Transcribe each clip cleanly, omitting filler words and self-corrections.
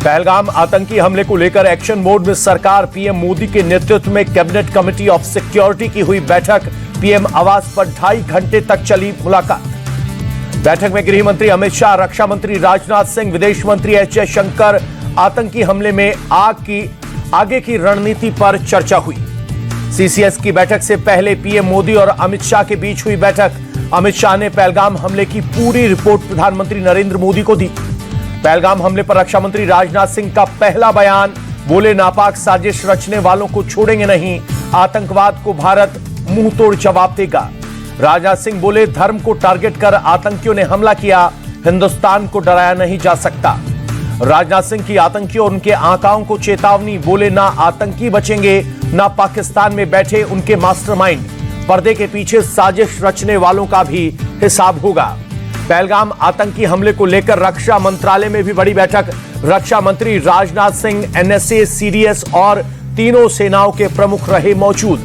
पहलगाम आतंकी हमले को लेकर एक्शन मोड में सरकार। पीएम मोदी के नेतृत्व में कैबिनेट कमेटी ऑफ सिक्योरिटी की हुई बैठक। पीएम आवास पर 2.5 घंटे तक चली मुलाकात। बैठक में गृह मंत्री अमित शाह, रक्षा मंत्री राजनाथ सिंह, विदेश मंत्री एस जयशंकर, आतंकी हमले में आगे की रणनीति पर चर्चा हुई। सीसीएस की बैठक से पहले पीएम मोदी और अमित शाह के बीच हुई बैठक। अमित शाह ने पहलगाम हमले की पूरी रिपोर्ट प्रधानमंत्री नरेंद्र मोदी को दी। पहलगाम हमले पर रक्षा मंत्री राजनाथ सिंह का पहला बयान, बोले नापाक साजिश रचने वालों को छोड़ेंगे नहीं, आतंकवाद को भारत मुंह तोड़ जवाब देगा। राजनाथ सिंह बोले धर्म को टारगेट कर आतंकियों ने हमला किया, हिंदुस्तान को डराया नहीं जा सकता। राजनाथ सिंह की आतंकियों और उनके आकाओं को चेतावनी, बोले ना आतंकी बचेंगे ना पाकिस्तान में बैठे उनके मास्टरमाइंड, पर्दे के पीछे साजिश रचने वालों का भी हिसाब होगा। पहलगाम आतंकी हमले को लेकर रक्षा मंत्रालय में भी बड़ी बैठक। रक्षा मंत्री राजनाथ सिंह, एनएसए, सीडीएस और तीनों सेनाओं के प्रमुख रहे मौजूद।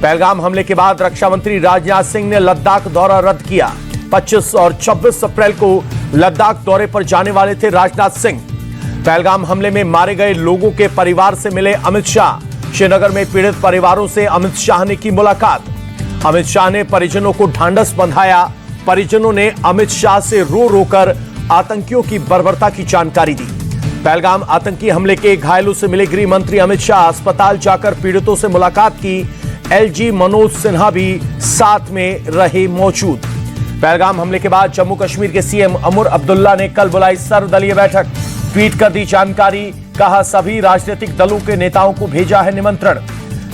पहलगाम हमले के बाद रक्षा मंत्री राजनाथ सिंह ने लद्दाख दौरा रद्द किया। 25 और 26 अप्रैल को लद्दाख दौरे पर जाने वाले थे राजनाथ सिंह। पहलगाम हमले में मारे गए लोगों के परिवार से मिले अमित शाह। श्रीनगर में पीड़ित परिवारों से अमित शाह ने की मुलाकात। अमित शाह ने परिजनों को ढांढस बंधाया। परिजनों ने अमित शाह से रो रोकर आतंकियों की बर्बरता की जानकारी दी। पहलगाम आतंकी हमले के घायलों से मिले गृह मंत्री अमित शाह, अस्पताल जाकर पीड़ितों से मुलाकात की। एलजी मनोज सिन्हा भी साथ में रहे मौजूद। पहलगाम हमले के बाद जम्मू कश्मीर के सीएम उमर अब्दुल्ला ने कल बुलाई सर्वदलीय बैठक। ट्वीट कर दी जानकारी, कहा सभी राजनीतिक दलों के नेताओं को भेजा है निमंत्रण।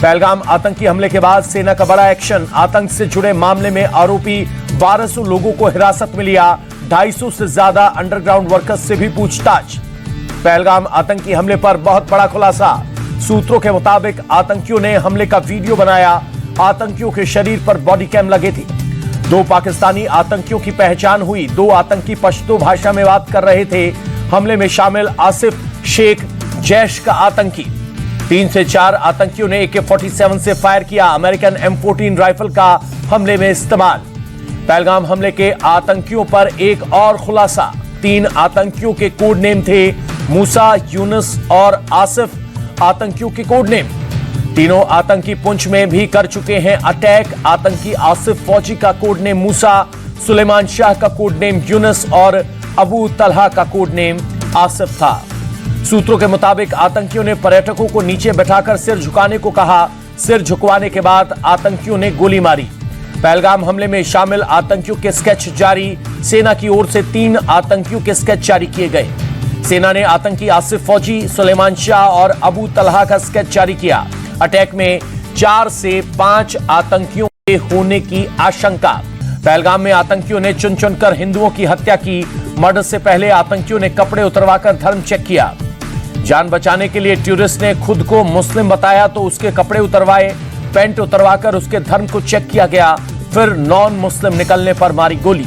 पहलगाम आतंकी हमले के बाद सेना का बड़ा एक्शन। आतंक से जुड़े मामले में आरोपी 1200 लोगों को हिरासत में लिया। 250 से ज्यादा अंडरग्राउंड वर्कर्स से भी पूछताछ। पहलगाम आतंकी हमले पर बहुत बड़ा खुलासा। सूत्रों के मुताबिक आतंकियों ने हमले का वीडियो बनाया। आतंकियों के शरीर पर बॉडी कैम लगे थे। 2 पाकिस्तानी आतंकियों की पहचान हुई। 2 आतंकी पश्तो भाषा में बात कर रहे थे। हमले में शामिल आसिफ शेख, जैश का आतंकी। 3 से 4 आतंकियों ने AK-47 से फायर किया। अमेरिकन M14 राइफल का हमले में इस्तेमाल। पहलगाम हमले के आतंकियों पर एक और खुलासा। 3 आतंकियों के कोड नेम थे। मूसा, यूनुस और आसिफ आतंकियों के कोड नेम। तीनों आतंकी पुंछ में भी कर चुके हैं अटैक। आतंकी आसिफ फौजी का कोड नेम मूसा, सुलेमान शाह का कोड नेम यूनुस और अबू तलहा का कोड नेम आसिफ था। सूत्रों के मुताबिक आतंकियों ने पर्यटकों को नीचे बैठाकर सिर झुकाने को कहा। सिर झुकवाने के बाद आतंकियों ने गोली मारी। पहलगाम हमले में शामिल आतंकियों के स्केच जारी। सेना की ओर से 3 आतंकियों के स्केच जारी किए गए। सेना ने आतंकी आसिफ फौजी, सुलेमान शाह और अबू तलहा का स्केच जारी किया। अटैक में 4 से 5 आतंकियों के होने की आशंका। पहलगाम में आतंकियों ने चुन चुनकर हिंदुओं की हत्या की। मर्डर से पहले आतंकियों ने कपड़े उतरवाकर धर्म चेक किया। जान बचाने के लिए टूरिस्ट ने खुद को मुस्लिम बताया तो उसके कपड़े उतरवाए। पैंट उतरवाकर उसके धर्म को चेक किया गया। फिर नॉन मुस्लिम निकलने पर मारी गोली।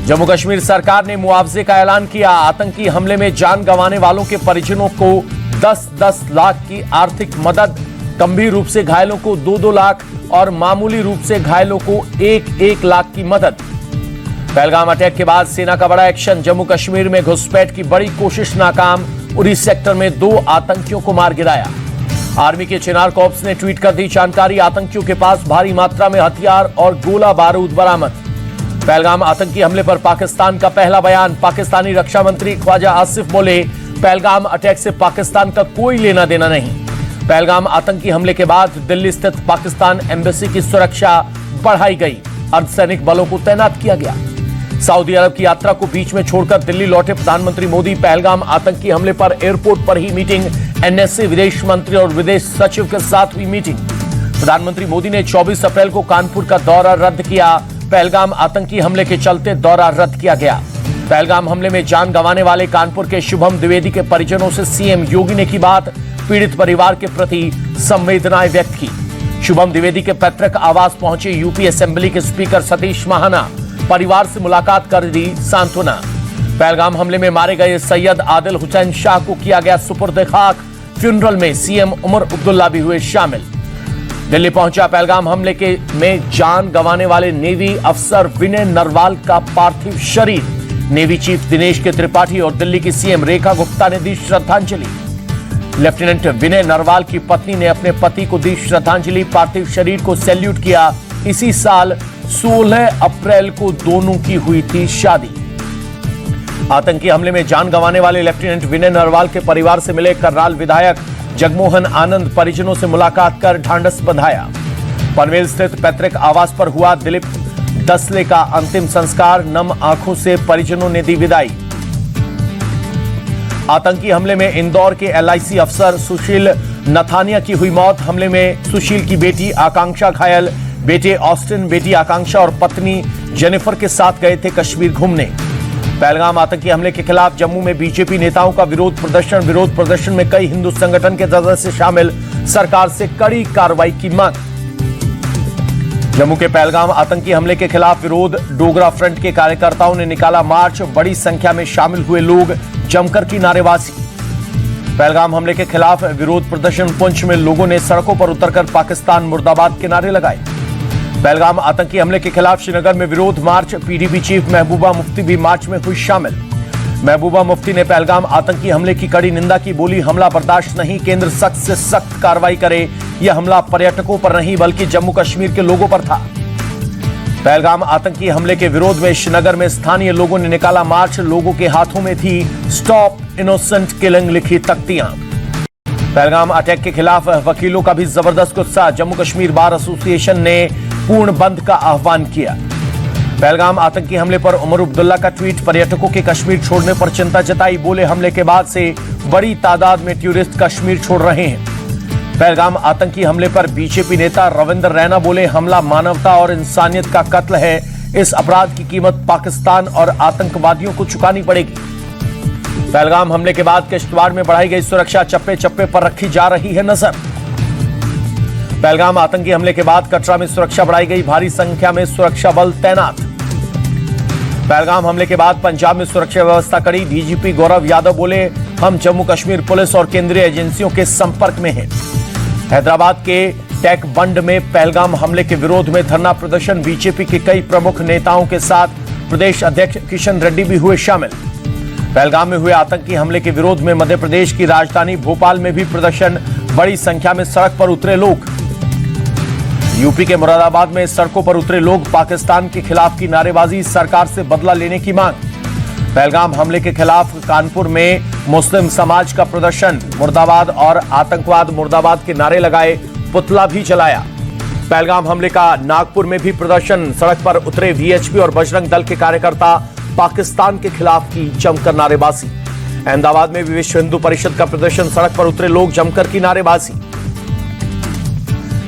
जम्मू कश्मीर सरकार ने मुआवजे का ऐलान किया। आतंकी हमले में जान गंवाने वालों के परिजनों को 10-10 लाख की आर्थिक मदद, गंभीर रूप से घायलों को 2-2 लाख और मामूली रूप से घायलों को 1-1 लाख की मदद। पहलगाम अटैक के बाद सेना का बड़ा एक्शन। जम्मू कश्मीर में घुसपैठ की बड़ी कोशिश नाकाम। उरी सेक्टर में 2 आतंकियों को मार गिराया। आर्मी के चिनार कॉर्प्स ने ट्वीट कर दी जानकारी, आतंकियों के पास भारी मात्रा में हथियार और गोला बारूद बरामद। पहलगाम आतंकी हमले पर पाकिस्तान का पहला बयान। पाकिस्तानी रक्षा मंत्री ख्वाजा आसिफ बोले पहलगाम अटैक से पाकिस्तान का कोई लेना देना नहीं। पहलगाम आतंकी हमले के बाद दिल्ली स्थित पाकिस्तान एम्बेसी की सुरक्षा बढ़ाई गई। अर्धसैनिक बलों को तैनात किया गया। सऊदी अरब की यात्रा को बीच में छोड़कर दिल्ली लौटे प्रधानमंत्री मोदी। पहलगाम आतंकी हमले पर एयरपोर्ट पर ही मीटिंग। एनएसए, विदेश मंत्री और विदेश सचिव के साथ हुई मीटिंग। प्रधानमंत्री मोदी ने 24 अप्रैल को कानपुर का दौरा रद्द किया। पहलगाम आतंकी हमले के चलते दौरा रद्द किया गया। पहलगाम हमले में जान गंवाने वाले कानपुर के शुभम द्विवेदी के परिजनों से सीएम योगी ने की बात। पीड़ित परिवार के प्रति संवेदनाएं व्यक्त की। शुभम द्विवेदी के पैतृक आवास पहुंचे यूपी असेंबली के स्पीकर सतीश महाना। परिवार से मुलाकात कर दी सांत्वना। पहलगाम हमले में मारे गए सैयद आदिल हुसैन शाह को किया गया सुपुर्द खाक। फ्यूनरल में सीएम उमर अब्दुल्ला भी हुए शामिल। दिल्ली पहुंचा पहलगाम हमले में जान गंवाने वाले नेवी अफसर विनय नरवाल का पार्थिव शरीर। नेवी चीफ दिनेश के त्रिपाठी और दिल्ली की सीएम रेखा गुप्ता ने दी श्रद्धांजलि। लेफ्टिनेंट विनय नरवाल की पत्नी ने अपने पति को दी श्रद्धांजलि। पार्थिव शरीर को सैल्यूट किया। इसी साल 16 अप्रैल को दोनों की हुई थी शादी। आतंकी हमले में जान गंवाने वाले लेफ्टिनेंट विनय नरवाल के परिवार से मिले कर्नाल विधायक जगमोहन आनंद। परिजनों से मुलाकात कर ढांढस बंधाया। पनवेल स्थित पैतृक आवास पर हुआ दिलीप दसले का अंतिम संस्कार। नम आंखों से परिजनों ने दी विदाई। आतंकी हमले में इंदौर के एलआईसी अफसर सुशील नथानिया की हुई मौत। हमले में सुशील की बेटी आकांक्षा घायल। बेटे ऑस्टिन, बेटी आकांक्षा और पत्नी जेनिफर के साथ गए थे कश्मीर घूमने। पहलगाम आतंकी हमले के खिलाफ जम्मू में बीजेपी नेताओं का विरोध प्रदर्शन। विरोध प्रदर्शन में कई हिंदू संगठन के सदस्य शामिल। सरकार से कड़ी कार्रवाई की मांग। जम्मू के पहलगाम आतंकी हमले के खिलाफ विरोध। डोगरा फ्रंट के कार्यकर्ताओं ने निकाला मार्च। बड़ी संख्या में शामिल हुए लोग। जमकर की नारेबाजी। पहलगाम हमले के खिलाफ विरोध प्रदर्शन। पुंछ में लोगों ने सड़कों पर उतरकर पाकिस्तान मुर्दाबाद के नारे लगाए। पहलगाम आतंकी हमले के खिलाफ श्रीनगर में विरोध मार्च। पीडीपी चीफ महबूबा मुफ्ती भी मार्च में हुई शामिल। महबूबा मुफ्ती ने पहलगाम आतंकी हमले की कड़ी निंदा की। बोली, हमला बर्दाश्त नहीं। केंद्र सख्त से सख्त कार्रवाई करे। यह हमला पर्यटकों पर नहीं बल्कि जम्मू कश्मीर के लोगों पर था। पहलगाम आतंकी हमले के विरोध में श्रीनगर में स्थानीय लोगों ने निकाला मार्च। लोगों के हाथों में थी स्टॉप इनोसेंट किलिंग लिखी तख्तियां। पहलगाम अटैक के खिलाफ वकीलों का भी जबरदस्त गुस्सा। जम्मू कश्मीर बार एसोसिएशन ने पूर्ण बंद का आह्वान किया। पहलगाम आतंकी हमले पर उमर अब्दुल्ला का ट्वीट। पर्यटकों के कश्मीर छोड़ने पर चिंता जताई। बोले, हमले के बाद से बड़ी तादाद में टूरिस्ट कश्मीर छोड़ रहे हैं। पहलगाम आतंकी हमले पर बीजेपी नेता रविंद्र रैना बोले, हमला मानवता और इंसानियत का कत्ल है। इस अपराध की कीमत पाकिस्तान और आतंकवादियों को चुकानी पड़ेगी। पहलगाम हमले के बाद किश्तवाड़ में बढ़ाई गई सुरक्षा। चप्पे चप्पे पर रखी जा रही है नजर। पहलगाम आतंकी हमले के बाद कटरा में सुरक्षा बढ़ाई गई। भारी संख्या में सुरक्षा बल तैनात। पहलगाम हमले के बाद पंजाब में सुरक्षा व्यवस्था कड़ी। डीजीपी गौरव यादव बोले, हम जम्मू कश्मीर पुलिस और केंद्रीय एजेंसियों के संपर्क में हैं। हैदराबाद के टेक बंड में पहलगाम हमले के विरोध में धरना प्रदर्शन। बीजेपी के कई प्रमुख नेताओं के साथ प्रदेश अध्यक्ष किशन रेड्डी भी हुए शामिल। पहलगाम में हुए आतंकी हमले के विरोध में मध्य प्रदेश की राजधानी भोपाल में भी प्रदर्शन। बड़ी संख्या में सड़क पर उतरे लोग। यूपी के मुरादाबाद में सड़कों पर उतरे लोग। पाकिस्तान के खिलाफ की नारेबाजी। सरकार से बदला लेने की मांग। पहलगाम हमले के खिलाफ कानपुर में मुस्लिम समाज का प्रदर्शन। मुर्दाबाद और आतंकवाद मुर्दाबाद के नारे लगाए। पुतला भी जलाया। पहलगाम हमले का नागपुर में भी प्रदर्शन। सड़क पर उतरे वीएचपी और बजरंग दल के कार्यकर्ता। पाकिस्तान के खिलाफ की जमकर नारेबाजी। अहमदाबाद में भी विश्व हिंदू परिषद का प्रदर्शन। सड़क पर उतरे लोग। जमकर की नारेबाजी।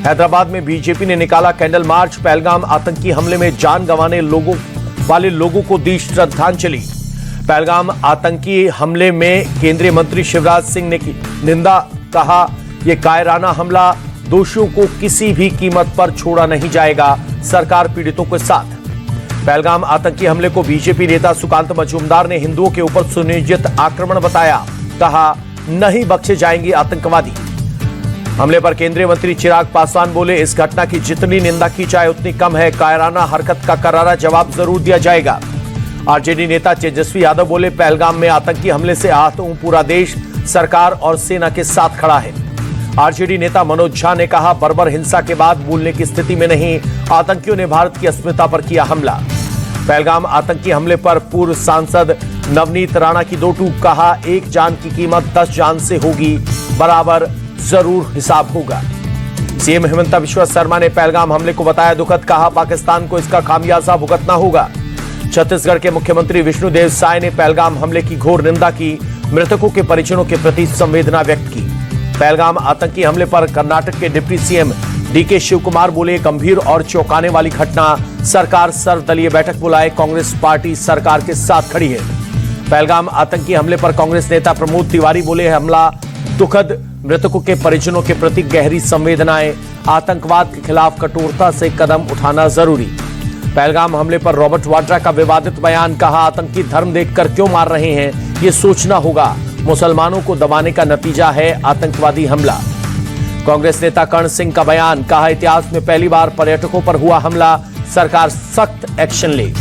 हैदराबाद में बीजेपी ने निकाला कैंडल मार्च। पहलगाम आतंकी हमले में जान गंवाने वाले लोगों को दी श्रद्धांजलि। पहलगाम आतंकी हमले में केंद्रीय मंत्री शिवराज सिंह ने की निंदा। कहा, यह कायराना हमला। दोषियों को किसी भी कीमत पर छोड़ा नहीं जाएगा। सरकार पीड़ितों के साथ। पहलगाम आतंकी हमले को बीजेपी नेता सुकांत मजूमदार ने हिंदुओं के ऊपर सुनियोजित आक्रमण बताया। कहा, नहीं बख्शे जाएंगे आतंकवादी। हमले पर केंद्रीय मंत्री चिराग पासवान बोले, इस घटना की जितनी निंदा की जाए उतनी कम है। कायराना हरकत का करारा जवाब जरूर दिया जाएगा। आरजेडी नेता तेजस्वी यादव बोले, पहलगाम में आतंकी हमले से आहत हूं। पूरा देश सरकार और सेना के साथ खड़ा है। आरजेडी नेता मनोज झा ने कहा, बर्बर हिंसा के बाद भूलने की स्थिति में नहीं। आतंकियों ने भारत की अस्मिता पर किया हमला। पहलगाम आतंकी हमले पर पूर्व सांसद नवनीत राणा की दो टूक। कहा, एक जान की कीमत 10 जान से होगी। बराबर जरूर हिसाब होगा। सीएम हेमंत बिश्वा शर्मा ने पहलगाम हमले को बताया दुखद। कहा, पाकिस्तान को इसका खामियाजा भुगतना होगा। छत्तीसगढ़ के मुख्यमंत्री विष्णुदेव साय ने पहलगाम हमले की घोर निंदा की। मृतकों के परिजनों के प्रति संवेदना व्यक्त की। पहलगाम आतंकी हमले पर कर्नाटक के डिप्टी सीएम डीके शिवकुमार बोले, गंभीर और चौंकाने वाली घटना। सरकार सर्वदलीय बैठक बुलाए। कांग्रेस पार्टी सरकार के साथ खड़ी है। पहलगाम आतंकी हमले पर कांग्रेस नेता प्रमोद तिवारी बोले, हमला दुखद। मृतकों के परिजनों के प्रति गहरी संवेदनाएं। आतंकवाद के खिलाफ कठोरता से कदम उठाना जरूरी। पहलगाम हमले पर रॉबर्ट वाड्रा का विवादित बयान। कहा, आतंकी धर्म देखकर क्यों मार रहे हैं, ये सोचना होगा। मुसलमानों को दबाने का नतीजा है आतंकवादी हमला। कांग्रेस नेता कर्ण सिंह का बयान। कहा, इतिहास में पहली बार पर्यटकों पर हुआ हमला। सरकार सख्त एक्शन ले।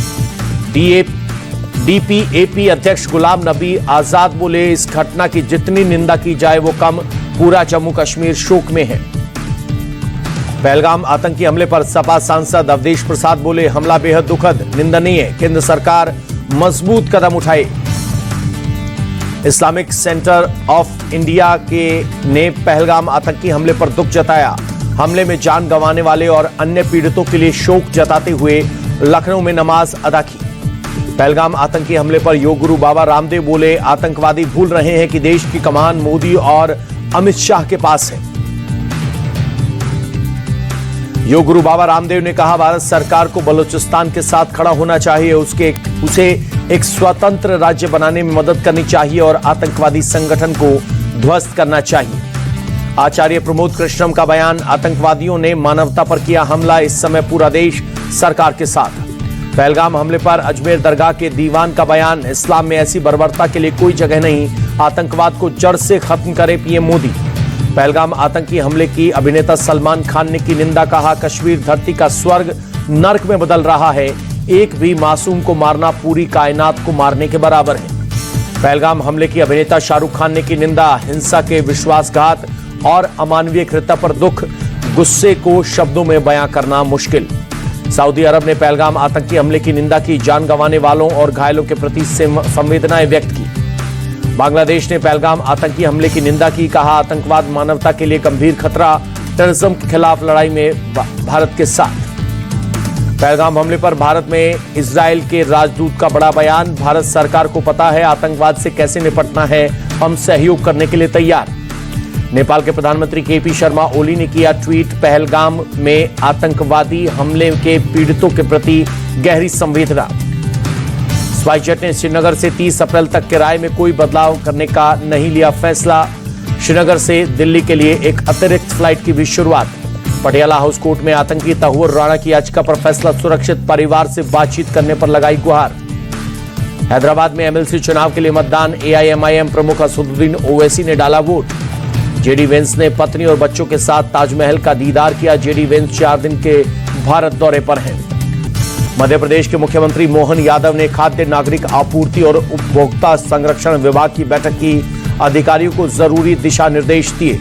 डीपीएपी अध्यक्ष गुलाम नबी आजाद बोले, इस घटना की जितनी निंदा की जाए वो कम, पूरा जम्मू कश्मीर शोक में है। पहलगाम आतंकी हमले पर सपा सांसद अवधेश प्रसाद बोले, हमला बेहद दुखद, निंदनीय, केंद्र सरकार मजबूत कदम उठाए। इस्लामिक सेंटर ऑफ इंडिया ने पहलगाम आतंकी हमले पर दुख जताया। हमले में जान गंवाने वाले और अन्य पीड़ितों के लिए शोक जताते हुए लखनऊ में नमाज अदा की। पहलगाम आतंकी हमले पर योग गुरु बाबा रामदेव बोले, आतंकवादी भूल रहे हैं कि देश की कमान मोदी और अमित शाह के पास है। योग गुरु बाबा रामदेव ने कहा, भारत सरकार को बलूचिस्तान के साथ खड़ा होना चाहिए, उसे एक स्वतंत्र राज्य बनाने में मदद करनी चाहिए और आतंकवादी संगठन को ध्वस्त करना चाहिए। आचार्य प्रमोद कृष्णम का बयान, आतंकवादियों ने मानवता पर किया हमला, इस समय पूरा देश सरकार के साथ। पहलगाम हमले पर अजमेर दरगाह के दीवान का बयान, इस्लाम में ऐसी बर्बरता के लिए कोई जगह नहीं, आतंकवाद को जड़ से खत्म करे पीएम मोदी। पहलगाम आतंकी हमले की अभिनेता सलमान खान ने की निंदा, कहा, कश्मीर धरती का स्वर्ग नर्क में बदल रहा है, एक भी मासूम को मारना पूरी कायनात को मारने के बराबर है। पहलगाम हमले की अभिनेता शाहरुख खान ने की निंदा, हिंसा के विश्वासघात और अमानवीय कृत्य पर दुख, गुस्से को शब्दों में बयां करना मुश्किल। सऊदी अरब ने पहलगाम आतंकी हमले की निंदा की, जान गंवाने वालों और घायलों के प्रति संवेदनाएं व्यक्त की। बांग्लादेश ने पहलगाम आतंकी हमले की निंदा की, कहा, आतंकवाद मानवता के लिए गंभीर खतरा, टेररिज्म के खिलाफ लड़ाई में भारत के साथ। पहलगाम हमले पर भारत में इजरायल के राजदूत का बड़ा बयान, भारत सरकार को पता है आतंकवाद से कैसे निपटना है, हम सहयोग करने के लिए तैयार। नेपाल के प्रधानमंत्री केपी शर्मा ओली ने किया ट्वीट, पहलगाम में आतंकवादी हमले के पीड़ितों के प्रति गहरी संवेदना। स्पाइसजेट ने श्रीनगर से 30 अप्रैल तक किराए में कोई बदलाव करने का नहीं लिया फैसला। श्रीनगर से दिल्ली के लिए एक अतिरिक्त फ्लाइट की भी शुरुआत। पटियाला हाउस कोर्ट में आतंकी तहुर राणा की याचिका पर फैसला, सुरक्षित परिवार से बातचीत करने पर लगाई गुहार। हैदराबाद में एमएलसी चुनाव के लिए मतदान, एआईएमआईएम प्रमुख असदुद्दीन ओवैसी ने डाला वोट। जेडी वेंस ने पत्नी और बच्चों के साथ ताजमहल का दीदार किया। जेडी वेंस 4 दिन के भारत दौरे पर हैं। मध्य प्रदेश के मुख्यमंत्री मोहन यादव ने खाद्य नागरिक आपूर्ति और उपभोक्ता संरक्षण विभाग की बैठक की, अधिकारियों को जरूरी दिशा निर्देश दिए।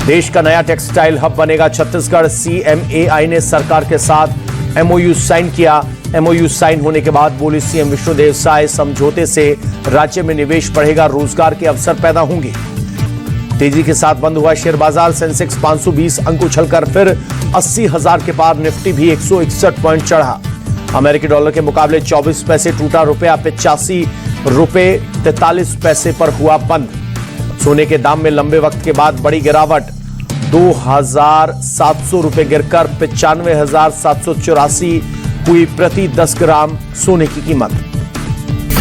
देश का नया टेक्सटाइल हब बनेगा छत्तीसगढ़, सीएमएआई ने सरकार के साथ एमओयू साइन किया। एमओयू साइन होने के बाद बोले सीएम विष्णुदेव साय, समझौते से राज्य में निवेश बढ़ेगा, रोजगार के अवसर पैदा होंगे। तेजी के साथ बंद हुआ शेयर बाजार, सेंसेक्स 520 अंक उछलकर फिर 80,000 के पार, निफ्टी भी 161 पॉइंट चढ़ा। अमेरिकी डॉलर के मुकाबले 24 पैसे टूटा, रुपया 85 रुपए 43 पैसे पर हुआ बंद। सोने के दाम में लंबे वक्त के बाद बड़ी गिरावट, 2,700 रुपए गिरकर 95,784 हुई प्रति 10 ग्राम सोने की कीमत।